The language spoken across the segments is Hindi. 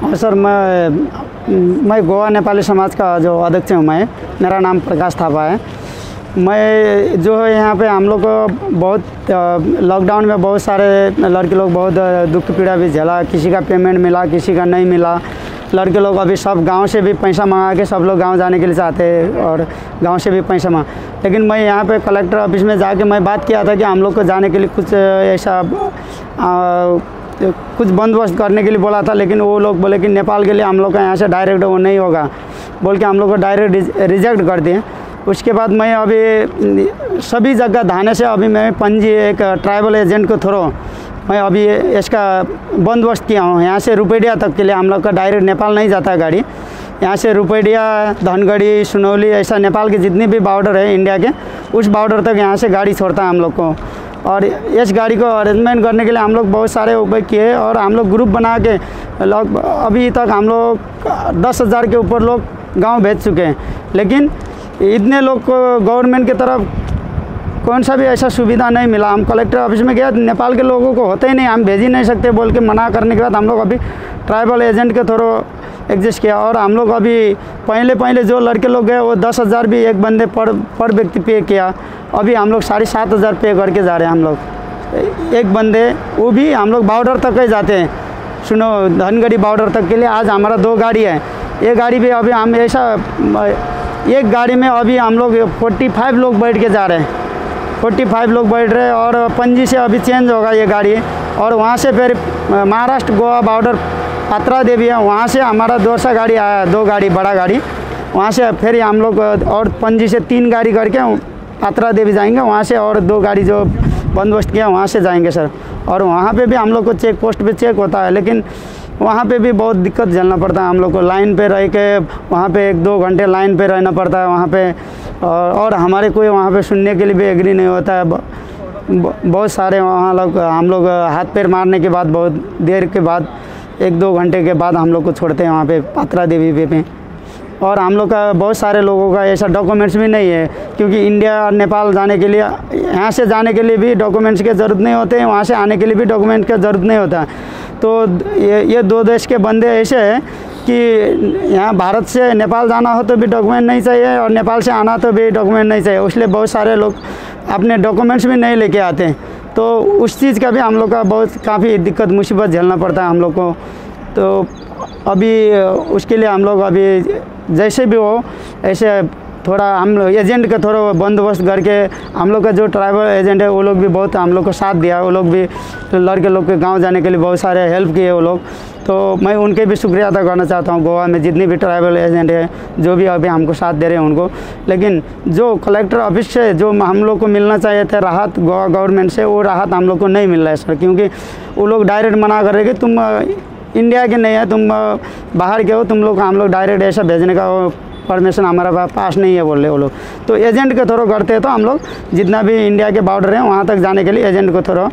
और सर मैं गोवा नेपाली समाज का जो अध्यक्ष हूँ। मेरा नाम प्रकाश थापा है। मैं जो है यहाँ पे हम लोग को बहुत लॉकडाउन में बहुत सारे लड़के लोग बहुत दुख पीड़ा भी झेला। किसी का पेमेंट मिला, किसी का नहीं मिला। लड़के लोग अभी सब गांव से भी पैसा मंगा के सब लोग गांव जाने के लिए चाहते हैं और गांव से भी पैसा मंगा। लेकिन मैं यहाँ पे कलेक्टर ऑफिस में जाके मैं बात किया था कि हम लोग को जाने के लिए कुछ ऐसा कुछ बंदोबस्त करने के लिए बोला था, लेकिन वो लोग बोले कि नेपाल के लिए हम लोग का यहाँ से डायरेक्ट वो नहीं होगा बोल के हम लोग को डायरेक्ट रिजेक्ट कर दिए। उसके बाद मैं अभी सभी जगह धाने से अभी मैं पंजी एक ट्राइबल एजेंट के थ्रू मैं अभी इसका बंदोबस्त किया हूँ। यहाँ से रुपेडिया तक के लिए हम लोग का डायरेक्ट नेपाल नहीं जाता है गाड़ी। यहाँ से रुपेडिया, धनगढ़ी, सुनौली ऐसा नेपाल के जितने भी बॉर्डर है इंडिया के, उस बॉर्डर तक यहाँ से गाड़ी छोड़ता है हम लोग को। और इस गाड़ी को अरेंजमेंट करने के लिए हम लोग बहुत सारे उपाय किए और हम लोग ग्रुप बना के अभी तक हम लोग 10,000 के ऊपर लोग गांव भेज चुके हैं। लेकिन इतने लोग को गवर्नमेंट की तरफ कौन सा भी ऐसा सुविधा नहीं मिला। हम कलेक्टर ऑफिस में गया, नेपाल के लोगों को होते ही नहीं, हम भेज ही नहीं सकते बोल के मना करने के बाद हम लोग अभी ट्राइबल एजेंट के थ्रू एग्जिस्ट किया। और हम लोग अभी पहले जो लड़के लोग गए वो 10,000 भी एक बंदे पर व्यक्ति पे किया। अभी हम लोग 7,500 पे करके जा रहे हैं हम लोग एक बंदे, वो भी हम लोग बॉर्डर तक ही जाते हैं। सुनो, धनगढ़ी बॉर्डर तक के लिए आज हमारा 2 गाड़ी है। ये गाड़ी भी अभी हम ऐसा एक गाड़ी में अभी हम लोग 45 लोग बैठ के जा रहे हैं। 45 लोग बैठ रहे हैं और पणजी से अभी चेंज होगा ये गाड़ी। और वहाँ से फिर महाराष्ट्र गोवा बॉर्डर पात्रा देवी है, वहाँ से हमारा 2 गाड़ी आया, 2 गाड़ी बड़ा गाड़ी। वहाँ से फिर हम लोग और पणजी से 3 गाड़ी करके पात्रा देवी जाएंगे। वहाँ से और 2 गाड़ी जो बंदोबस्त किया वहाँ से जाएंगे सर। और वहाँ पे भी हम लोग को चेक पोस्ट पे चेक होता है, लेकिन वहाँ पे भी बहुत दिक्कत झेलना पड़ता है हम लोग को। लाइन पे रह के वहाँ पे 1-2 घंटे लाइन पे रहना पड़ता है वहाँ पे। और हमारे कोई वहाँ पे सुनने के लिए भी एग्री नहीं होता है। बहुत सारे वहाँ लोग हम लोग हाथ पैर मारने के बाद बहुत देर के बाद 1-2 घंटे के बाद हम लोग को छोड़ते हैं वहाँ पे पात्रा देवी पे। और हम लोग का बहुत सारे लोगों का ऐसा डॉक्यूमेंट्स भी नहीं है, क्योंकि इंडिया और नेपाल जाने के लिए यहाँ से जाने के लिए भी डॉक्यूमेंट्स की ज़रूरत नहीं होते हैं, वहाँ से आने के लिए भी डॉक्यूमेंट की ज़रूरत नहीं होता। तो ये 2 देश के बंदे ऐसे हैं कि यहाँ भारत से नेपाल जाना हो तो भी डॉक्यूमेंट नहीं चाहिए और नेपाल से आना तो भी डॉक्यूमेंट नहीं चाहिए। इसलिए बहुत सारे लोग अपने डॉक्यूमेंट्स भी नहीं लेके आते हैं। तो उस चीज़ का भी हम लोग का बहुत काफ़ी दिक्कत मुसीबत झेलना पड़ता है हम लोग को। तो अभी उसके लिए हम लोग अभी जैसे भी हो ऐसे थोड़ा हम लोग एजेंट का थोड़ा बंदोबस्त करके हम लोग का जो ट्राइबल एजेंट है वो लोग भी बहुत हम लोग को साथ दिया। वो लोग भी लड़के लोग के गांव जाने के लिए बहुत सारे हेल्प किए वो लोग। तो मैं उनके भी शुक्रिया अदा करना चाहता हूँ, गोवा में जितनी भी ट्राइबल एजेंट है जो भी अभी हमको साथ दे रहे हैं उनको। लेकिन जो कलेक्टर ऑफिस से जो हम लोग को मिलना चाहिए था राहत गोवा गवर्नमेंट से, वो राहत हम लोग को नहीं मिल रहा है सर। क्योंकि वो लोग डायरेक्ट मना कर रहे कि तुम इंडिया के नहीं है, तुम बाहर के हो, तुम लोग हम लोग डायरेक्ट ऐसा भेजने का परमिशन हमारा पास नहीं है बोल रहे वो लोग। तो एजेंट के थ्रू करते हैं तो हम लोग जितना भी इंडिया के बॉर्डर हैं वहाँ तक जाने के लिए एजेंट के थ्रू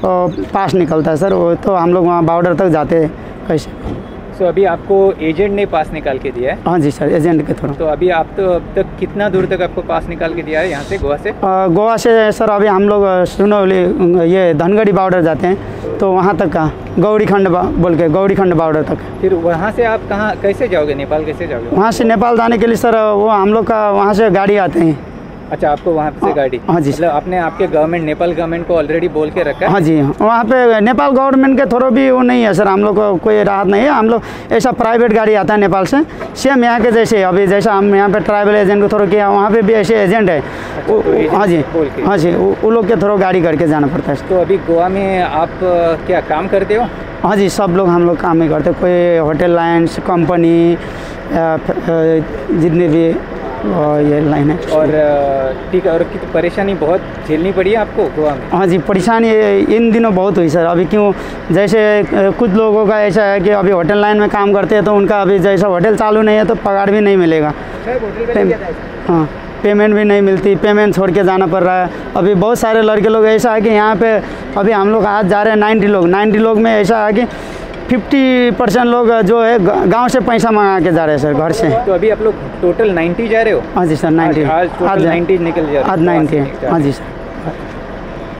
पास निकलता है सर। वो तो हम लोग वहाँ बॉर्डर तक जाते हैं कैसे। सो अभी आपको एजेंट ने पास निकाल के दिया है? हाँ जी सर, एजेंट के थ्रू। तो अभी आप तो अब तक कितना दूर तक आपको पास निकाल के दिया है यहाँ से गोवा से? गोवा से सर अभी हम लोग सुनौली ये धनगढ़ी बॉर्डर जाते हैं, तो वहाँ तक का गौरीखंड बोल के गौरीखंड बॉर्डर तक। फिर वहाँ से आप कहाँ कैसे जाओगे, नेपाल कैसे जाओगे? वहाँ से नेपाल जाने के लिए सर वो हम लोग का वहाँ से गाड़ी आते हैं। अच्छा, आपको वहाँ से गाड़ी? हाँ जी, मतलब आपने आपके गवर्नमेंट नेपाल गवर्नमेंट को ऑलरेडी बोल के रखा है? हाँ जी, वहाँ पे नेपाल गवर्नमेंट के थ्रू भी वो नहीं है सर, हम लोग को कोई राहत नहीं है। हम लोग ऐसा प्राइवेट गाड़ी आता है नेपाल से, सेम यहाँ के जैसे अभी जैसा हम यहाँ पे ट्राइबल एजेंट के थ्रू किया, वहाँ पे भी ऐसे एजेंट है। हाँ जी, हाँ जी, वो लोग के थ्रू गाड़ी करके जाना पड़ता है। तो अभी गोवा में आप क्या काम करते हो? हाँ जी, सब लोग हम लोग काम ही करते, कोई होटल लाइन्स कंपनी जितने भी ये लाइन है। और ठीक है, और परेशानी बहुत झेलनी पड़ी है आपको गोवा में? हाँ जी, परेशानी इन दिनों बहुत हुई सर। अभी क्यों जैसे कुछ लोगों का ऐसा है कि अभी होटल लाइन में काम करते हैं तो उनका अभी जैसा होटल चालू नहीं है तो पगार भी नहीं मिलेगा। हाँ, पेमेंट भी नहीं मिलती, पेमेंट छोड़ के जाना पड़ रहा है। अभी बहुत सारे लड़के लोग ऐसा है कि यहाँ पे अभी हम लोग आज जा रहे हैं 90 लोग में ऐसा है कि 50% लोग जो है गांव से पैसा मंगा के जा रहे हैं सर, घर से। तो अभी आप लोग टोटल 90 जा रहे हो? हाँ जी सर, 90 आज 90 निकल जा रहे हो? आज 90 है। हाँ जी सर।